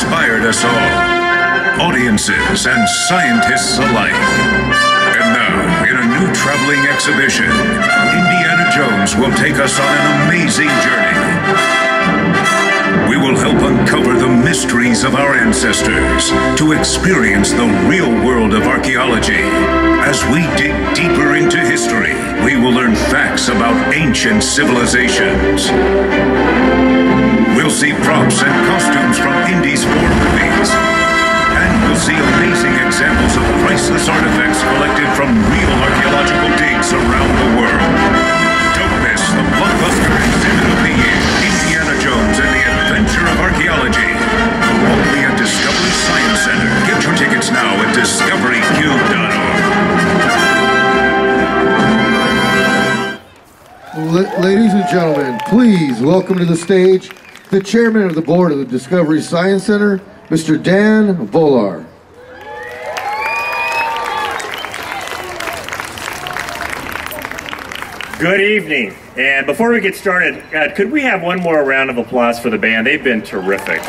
inspired us all, audiences and scientists alike. And now, in a new traveling exhibition, Indiana Jones will take us on an amazing journey. We will help uncover the mysteries of our ancestors to experience the real world of archaeology. As we dig deeper into history, we will learn facts about ancient civilizations. We'll see props and costumes from Indy's 4 movies. And we'll see amazing examples of priceless artifacts collected from real archaeological digs around the world. Don't miss the blockbuster exhibit of the year, Indiana Jones and the Adventure of Archaeology. Only at Discovery Science Center. Get your tickets now at discoverycube.org. Ladies and gentlemen, please welcome to the stage the chairman of the board of the Discovery Science Center, Mr. Dan Volar. Good evening, and before we get started, could we have one more round of applause for the band? They've been terrific.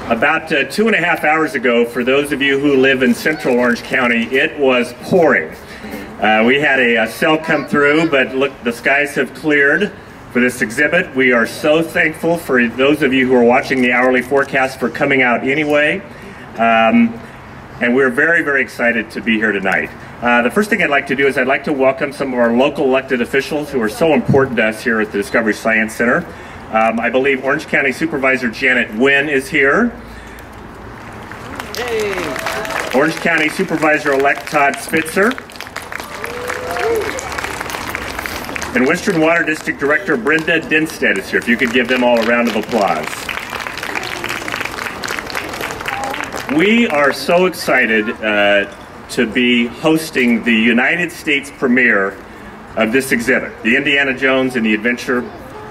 About 2.5 hours ago, for those of you who live in central Orange County, it was pouring. We had a cell come through, but look, the skies have cleared for this exhibit. We are so thankful for those of you who are watching the hourly forecast for coming out anyway. And we're very, very excited to be here tonight. The first thing I'd like to do is I'd like to welcome some of our local elected officials who are so important to us here at the Discovery Science Center. I believe Orange County Supervisor Janet Wynn is here. Hey. Orange County Supervisor-elect Todd Spitzer. And Western Water District Director Brenda Dinstead is here. If you could give them all a round of applause. We are so excited to be hosting the United States premiere of this exhibit, the Indiana Jones and the Adventure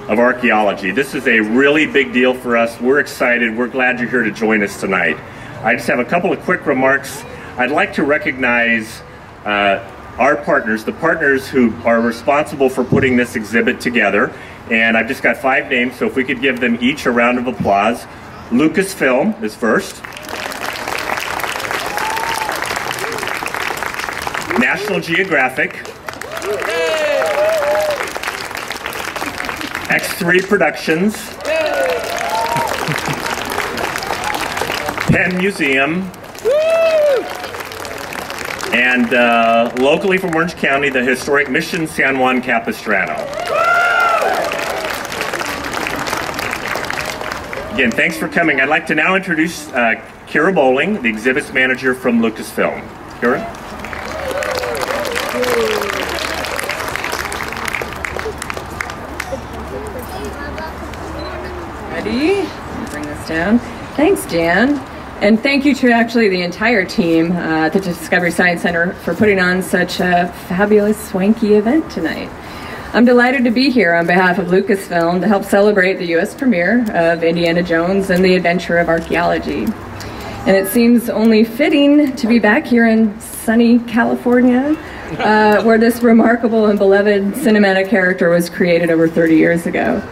of Archaeology. This is a really big deal for us. We're excited. We're glad you're here to join us tonight. I just have a couple of quick remarks. I'd like to recognize our partners, the partners who are responsible for putting this exhibit together. And I've just got 5 names, so if we could give them each a round of applause. Lucasfilm is first. National Geographic. X3 Productions. Penn Museum. And locally from Orange County, the historic Mission San Juan Capistrano. Again, thanks for coming. I'd like to now introduce Kyra Bowling, the exhibits manager from Lucasfilm. Kyra? Ready? Bring this down. Thanks, Dan. And thank you to actually the entire team at the Discovery Science Center for putting on such a fabulous, swanky event tonight. I'm delighted to be here on behalf of Lucasfilm to help celebrate the U.S. premiere of Indiana Jones and the Adventure of Archaeology. And it seems only fitting to be back here in sunny California, where this remarkable and beloved cinematic character was created over 30 years ago.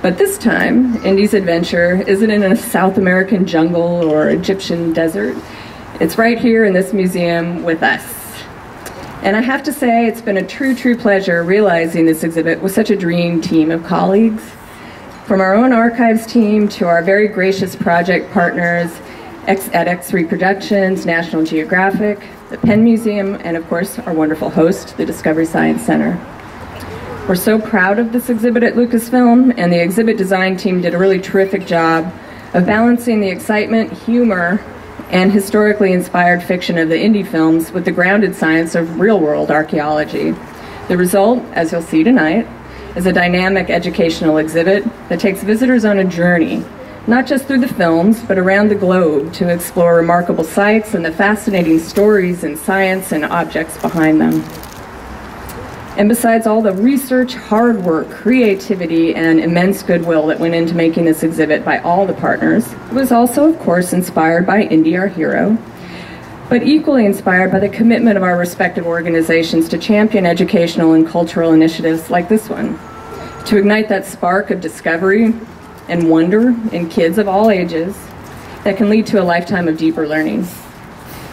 But this time, Indy's adventure isn't in a South American jungle or Egyptian desert. It's right here in this museum with us. And I have to say, it's been a true pleasure realizing this exhibit with such a dream team of colleagues. From our own archives team to our very gracious project partners at X3 Productions, National Geographic, the Penn Museum, and of course, our wonderful host, the Discovery Science Center. We're so proud of this exhibit at Lucasfilm, and the exhibit design team did a really terrific job of balancing the excitement, humor, and historically inspired fiction of the Indy films with the grounded science of real-world archaeology. The result, as you'll see tonight, is a dynamic educational exhibit that takes visitors on a journey, not just through the films, but around the globe to explore remarkable sites and the fascinating stories and science and objects behind them. And besides all the research, hard work, creativity, and immense goodwill that went into making this exhibit by all the partners, it was also, of course, inspired by Indy, our hero, but equally inspired by the commitment of our respective organizations to champion educational and cultural initiatives like this one, to ignite that spark of discovery and wonder in kids of all ages that can lead to a lifetime of deeper learning.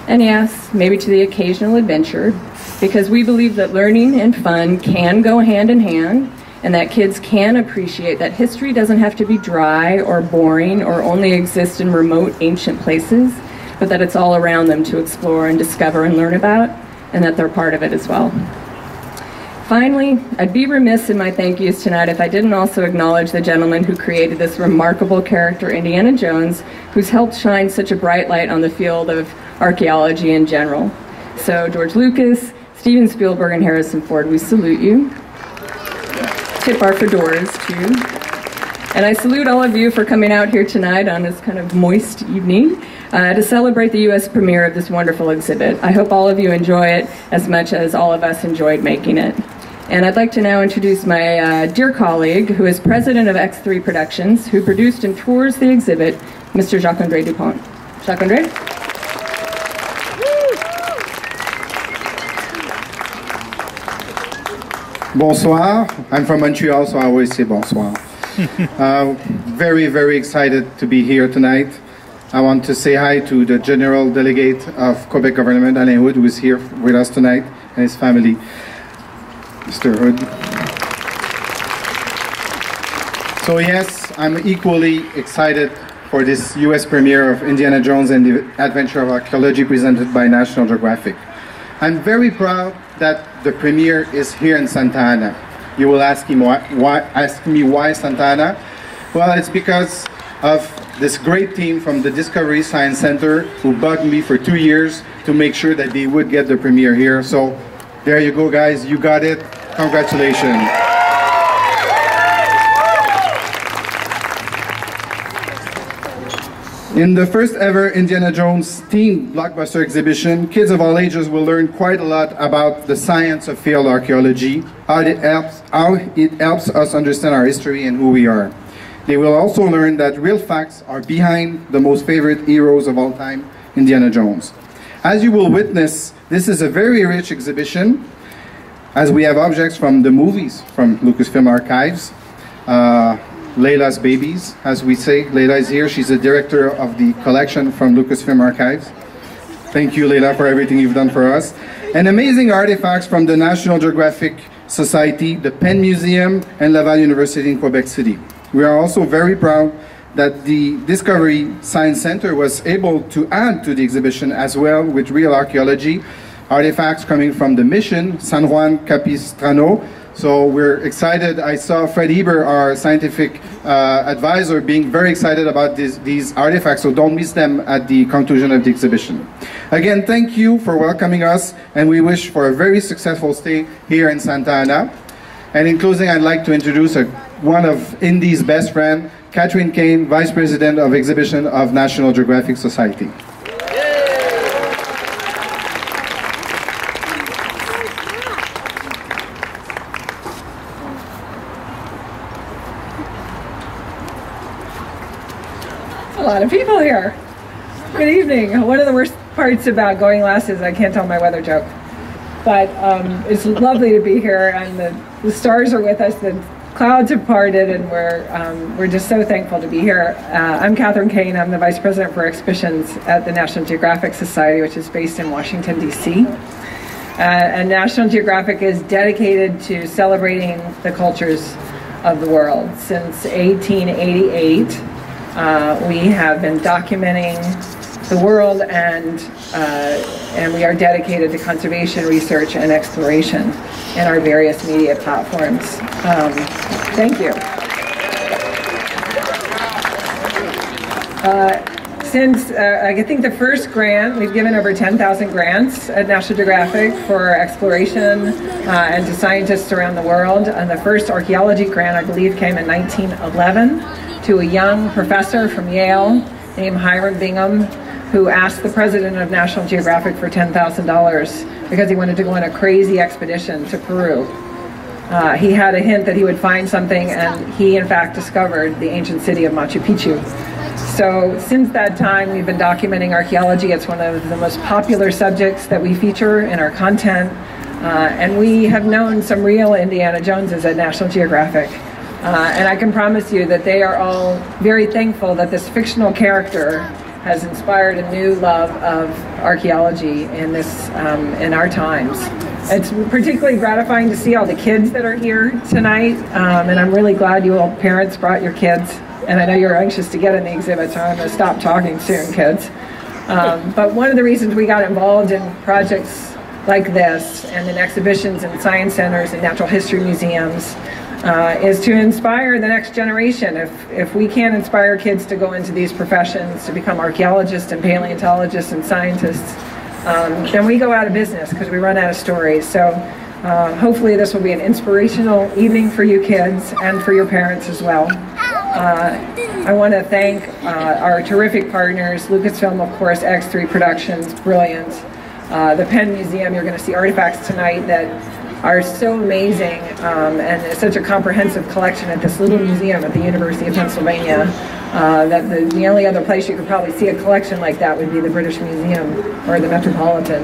And yes, maybe to the occasional adventure, because we believe that learning and fun can go hand in hand, and that kids can appreciate that history doesn't have to be dry or boring or only exist in remote ancient places, but that it's all around them to explore and discover and learn about, and that they're part of it as well. Finally, I'd be remiss in my thank yous tonight if I didn't also acknowledge the gentleman who created this remarkable character, Indiana Jones, who's helped shine such a bright light on the field of archaeology in general. So George Lucas, Steven Spielberg, and Harrison Ford, we salute you. Tip our fedoras, too. And I salute all of you for coming out here tonight on this kind of moist evening to celebrate the U.S. premiere of this wonderful exhibit. I hope all of you enjoy it as much as all of us enjoyed making it. And I'd like to now introduce my dear colleague, who is president of X3 Productions, who produced and tours the exhibit, Mr. Jacques-André Dupont. Jacques-André? Bonsoir. I'm from Montreal, so I always say bonsoir. Very, very excited to be here tonight. I want to say hi to the General Delegate of Quebec Government, Alain Hood, who is here with us tonight, and his family. Mr. Hood. So yes, I'm equally excited for this US premiere of Indiana Jones and the Adventure of Archaeology presented by National Geographic. I'm very proud that the premiere is here in Santa Ana. You will ask me why Santa Ana? Well, it's because of this great team from the Discovery Science Center who bugged me for 2 years to make sure that they would get the premiere here. So there you go, guys. You got it. Congratulations. In the first ever Indiana Jones themed blockbuster exhibition, kids of all ages will learn quite a lot about the science of field archaeology, how it helps us understand our history and who we are. They will also learn that real facts are behind the most favorite heroes of all time, Indiana Jones. As you will witness, this is a very rich exhibition, as we have objects from the movies from Lucasfilm Archives, Leila's babies, as we say. Leila is here. She's the director of the collection from Lucasfilm Archives. Thank you, Leila, for everything you've done for us. And amazing artifacts from the National Geographic Society, the Penn Museum, and Laval University in Quebec City. We are also very proud that the Discovery Science Center was able to add to the exhibition as well with real archaeology, artifacts coming from the mission, San Juan Capistrano. So we're excited. I saw Fred Eber, our scientific advisor, being very excited about these artifacts, so don't miss them at the conclusion of the exhibition. Again, thank you for welcoming us, and we wish for a very successful stay here in Santa Ana. And in closing, I'd like to introduce one of Indy's best friends, Catherine Kane, Vice President of Exhibition of National Geographic Society. A lot of people here. Good evening. One of the worst parts about going last is I can't tell my weather joke. But it's lovely to be here, and the stars are with us, the clouds have parted, and we're just so thankful to be here. I'm Catherine Kane. I'm the Vice President for Exhibitions at the National Geographic Society, which is based in Washington, D.C. And National Geographic is dedicated to celebrating the cultures of the world. Since 1888, we have been documenting the world, and we are dedicated to conservation, research, and exploration in our various media platforms. Thank you. I think the first grant, we've given over 10,000 grants at National Geographic for exploration and to scientists around the world. And the first archaeology grant, I believe, came in 1911 to a young professor from Yale named Hiram Bingham, who asked the president of National Geographic for $10,000 because he wanted to go on a crazy expedition to Peru. he had a hint that he would find something, and he in fact discovered the ancient city of Machu Picchu. So since that time, we've been documenting archaeology. It's one of the most popular subjects that we feature in our content. And we have known some real Indiana Joneses at National Geographic. And I can promise you that they are all very thankful that this fictional character has inspired a new love of archaeology in our times. It's particularly gratifying to see all the kids that are here tonight, and I'm really glad you all parents brought your kids. And I know you're anxious to get in the exhibit, so I'm going to stop talking soon, kids. But one of the reasons we got involved in projects like this and in exhibitions in science centers and natural history museums is to inspire the next generation. If we can't inspire kids to go into these professions, to become archaeologists and paleontologists and scientists, then we go out of business because we run out of stories. So hopefully this will be an inspirational evening for you kids and for your parents as well. I want to thank our terrific partners, Lucasfilm, of course, X3 Productions, brilliant. The Penn Museum, you're going to see artifacts tonight that are so amazing, and it's such a comprehensive collection at this little museum at the University of Pennsylvania, that the only other place you could probably see a collection like that would be the British Museum or the Metropolitan.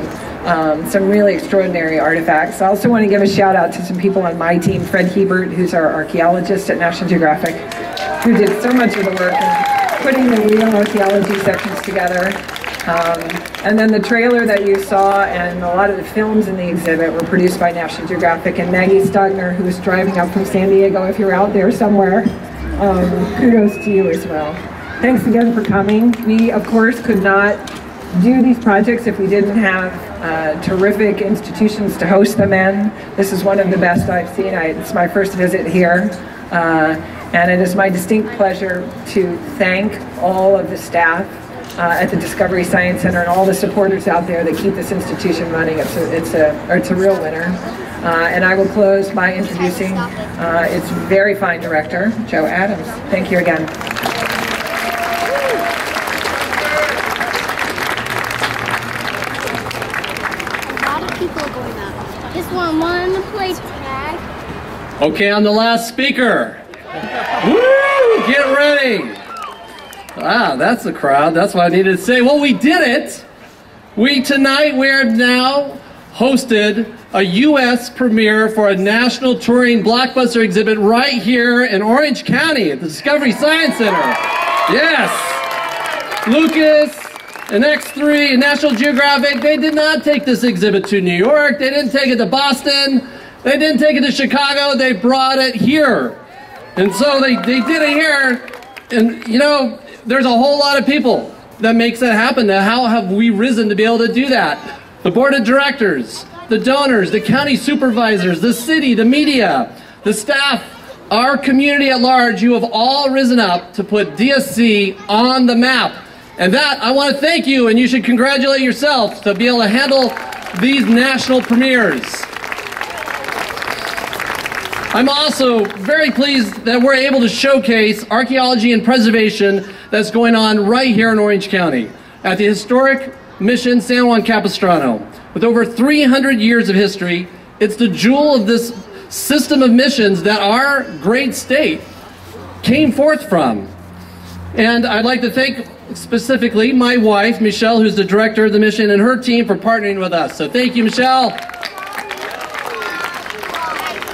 Some really extraordinary artifacts. I also want to give a shout out to some people on my team, Fred Hebert, who's our archaeologist at National Geographic, who did so much of the work in putting the real archaeology sections together. And then the trailer that you saw and a lot of the films in the exhibit were produced by National Geographic, and Maggie Stugner, who was driving up from San Diego, if you're out there somewhere, kudos to you as well. Thanks again for coming. We, of course, could not do these projects if we didn't have terrific institutions to host them in. This is one of the best I've seen. It's my first visit here. And it is my distinct pleasure to thank all of the staff at the Discovery Science Center and all the supporters out there that keep this institution running. It's a real winner. And I will close by introducing its very fine director, Joe Adams. Thank you again. A lot of people are going up. Just want to play tag. Okay, I'm the last speaker. Woo! Get ready. Ah, that's the crowd. That's what I needed to say. Well, we did it. Tonight we are now hosted a U.S. premiere for a national touring blockbuster exhibit right here in Orange County at the Discovery Science Center. Yes. Lucas and X3 and National Geographic, they did not take this exhibit to New York. They didn't take it to Boston. They didn't take it to Chicago. They brought it here. And so they did it here. And, you know, there's a whole lot of people that makes that happen. Now, how have we risen to be able to do that? The board of directors, the donors, the county supervisors, the city, the media, the staff, our community at large, you have all risen up to put DSC on the map. And that, I want to thank you, and you should congratulate yourself to be able to handle these national premieres. I'm also very pleased that we're able to showcase archaeology and preservation that's going on right here in Orange County at the historic Mission San Juan Capistrano. With over 300 years of history, it's the jewel of this system of missions that our great state came forth from. And I'd like to thank specifically my wife, Michelle, who's the director of the mission, and her team for partnering with us. So thank you, Michelle.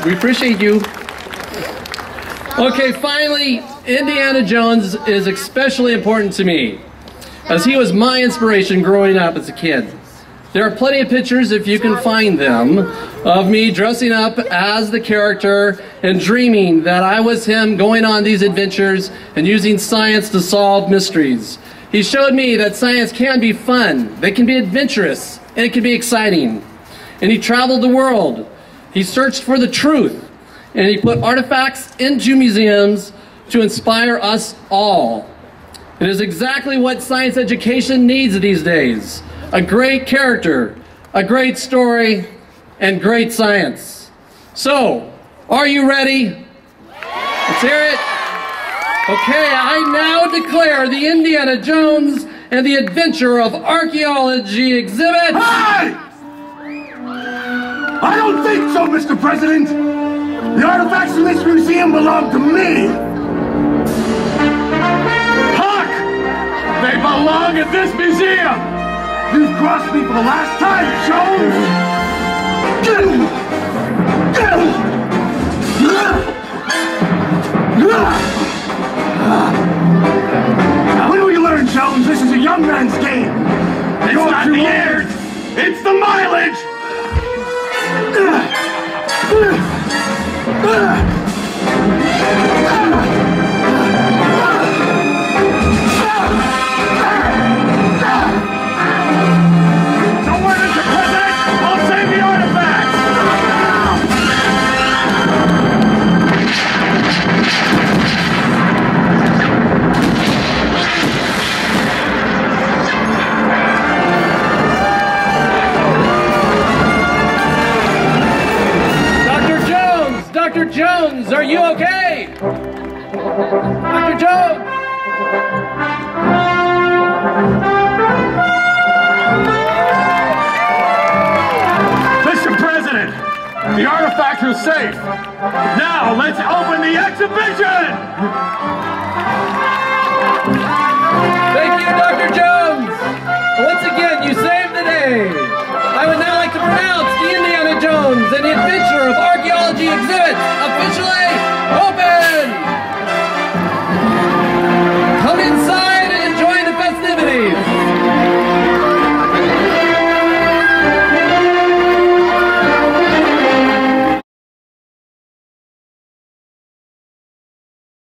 We appreciate you. Okay, finally, Indiana Jones is especially important to me, as he was my inspiration growing up as a kid. There are plenty of pictures, if you can find them, of me dressing up as the character and dreaming that I was him, going on these adventures and using science to solve mysteries. He showed me that science can be fun, they can be adventurous, and it can be exciting. And he traveled the world. He searched for the truth, and he put artifacts into museums to inspire us all. It is exactly what science education needs these days. A great character, a great story, and great science. So, are you ready? Let's hear it. Okay, I now declare the Indiana Jones and the Adventure of Archaeology exhibit. Hey! I don't think so, Mr. President! The artifacts in this museum belong to me! Huck! They belong at this museum! You've crossed me for the last time, Jones! When will you learn, Jones? This is a young man's game! It's not the years! It's the mileage! Don't worry, Mr. President! I'll save the artifacts! Dr. Jones, are you okay? Dr. Jones! Mr. President, the artifact is safe. Now, let's open the exhibition! Thank you, Dr. Jones! Once again, you saved the day. I would now like to pronounce the Indiana Jones and the Adventure of Archaeology exhibit officially open!